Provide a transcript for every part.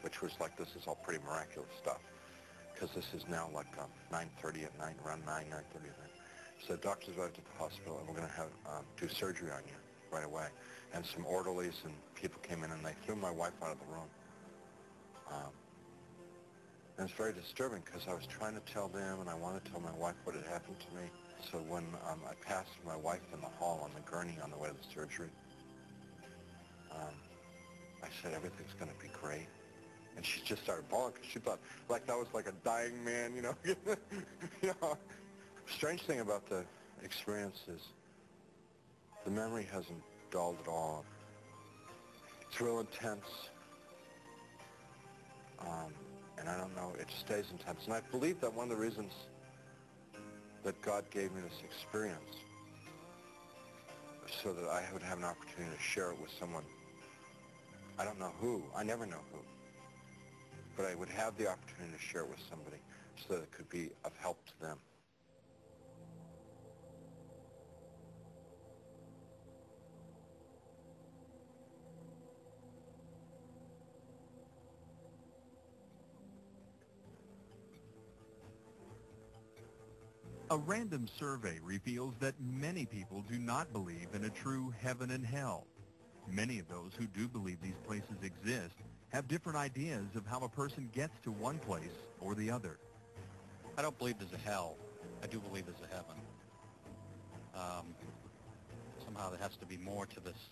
which was like, this is all pretty miraculous stuff, because this is now like 9:30 at night, around 9:30 at night. So the doctors arrived at the hospital, and we're going to have do surgery on you right away. And some orderlies and people came in, and they threw my wife out of the room. And it's very disturbing, because I was trying to tell them, and I wanted to tell my wife what had happened to me. So when I passed my wife in the hall on the gurney on the way to the surgery, I said, everything's going to be great. And she just started bawling, because she thought, like, that was like a dying man, you know. You know. Strange thing about the experience is the memory hasn't dulled at all. It's real intense. And I don't know, it stays intense. And I believe that one of the reasons that God gave me this experience so that I would have an opportunity to share it with someone. I don't know who. I never know who. But I would have the opportunity to share it with somebody so that it could be of help to them. A random survey reveals that many people do not believe in a true heaven and hell. Many of those who do believe these places exist have different ideas of how a person gets to one place or the other. I don't believe there's a hell. I do believe there's a heaven. Somehow there has to be more to this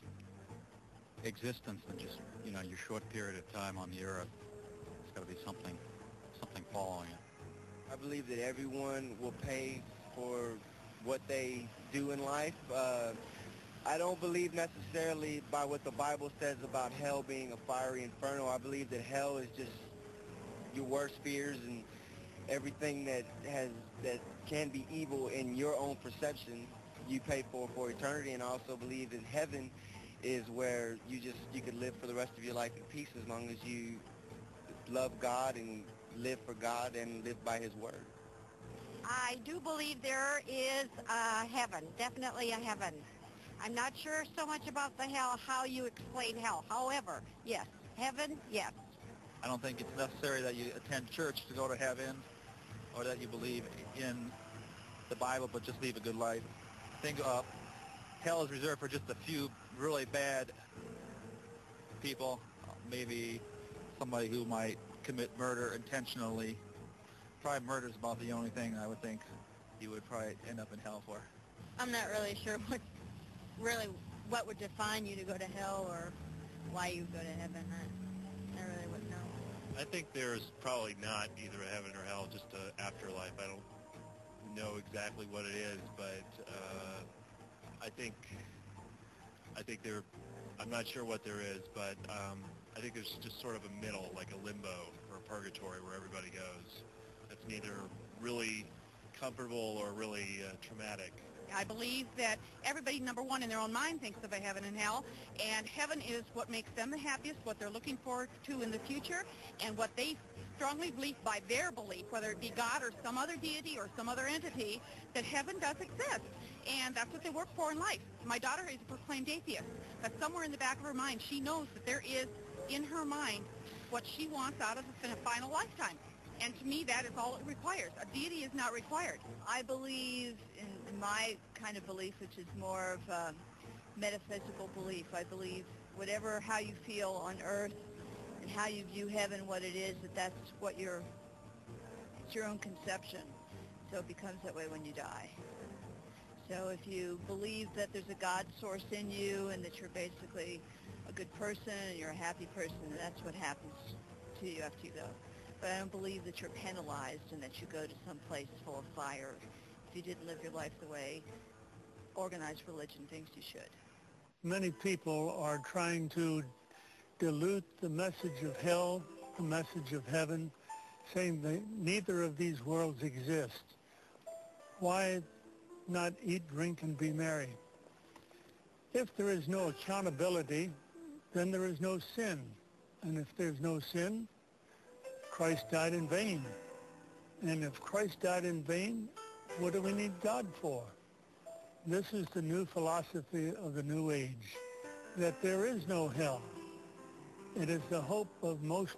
existence than just, you know, your short period of time on the earth. There's got to be something following it. I believe that everyone will pay for what they do in life. I don't believe necessarily by what the Bible says about hell being a fiery inferno. I believe that hell is just your worst fears and everything that can be evil in your own perception you pay for eternity. And I also believe that heaven is where you could live for the rest of your life in peace as long as you love God and live for God and live by His Word. I do believe there is a heaven, definitely a heaven. I'm not sure so much about the hell, how you explain hell. However, yes, heaven, yes. I don't think it's necessary that you attend church to go to heaven or that you believe in the Bible but just live a good life. I think hell is reserved for just a few really bad people, maybe somebody who might commit murder intentionally. Probably murder is about the only thing I would think you would probably end up in hell for. I'm not really sure what would define you to go to hell or why you go to heaven. I really wouldn't know. I think there's probably not either a heaven or hell, just an afterlife. I don't know exactly what it is, but I think I'm not sure what there is, but I think there's just sort of a middle, like a limbo or a purgatory where everybody goes. That's neither really comfortable or really traumatic. I believe that everybody, number one, in their own mind thinks of a heaven and hell, and heaven is what makes them the happiest, what they're looking forward to in the future, and what they strongly believe by their belief, whether it be God or some other deity or some other entity, that heaven does exist, and that's what they work for in life. My daughter is a proclaimed atheist, but somewhere in the back of her mind, she knows that there is, in her mind, what she wants out of the final lifetime. And to me, that is all it requires. A deity is not required. I believe in my kind of belief, which is more of a metaphysical belief. I believe how you feel on earth and how you view heaven, what it is, that's what it's your own conception. So it becomes that way when you die. So if you believe that there's a God source in you and that you're basically a good person and you're a happy person, that's what happens to you after you go. But I don't believe that you're penalized and that you go to some place full of fire if you didn't live your life the way organized religion thinks you should. Many people are trying to dilute the message of hell, the message of heaven, saying that neither of these worlds exist. Why not eat, drink, and be merry? If there is no accountability, then there is no sin. And if there's no sin, Christ died in vain. And if Christ died in vain, what do we need God for? This is the new philosophy of the New Age, that there is no hell. It is the hope of most people.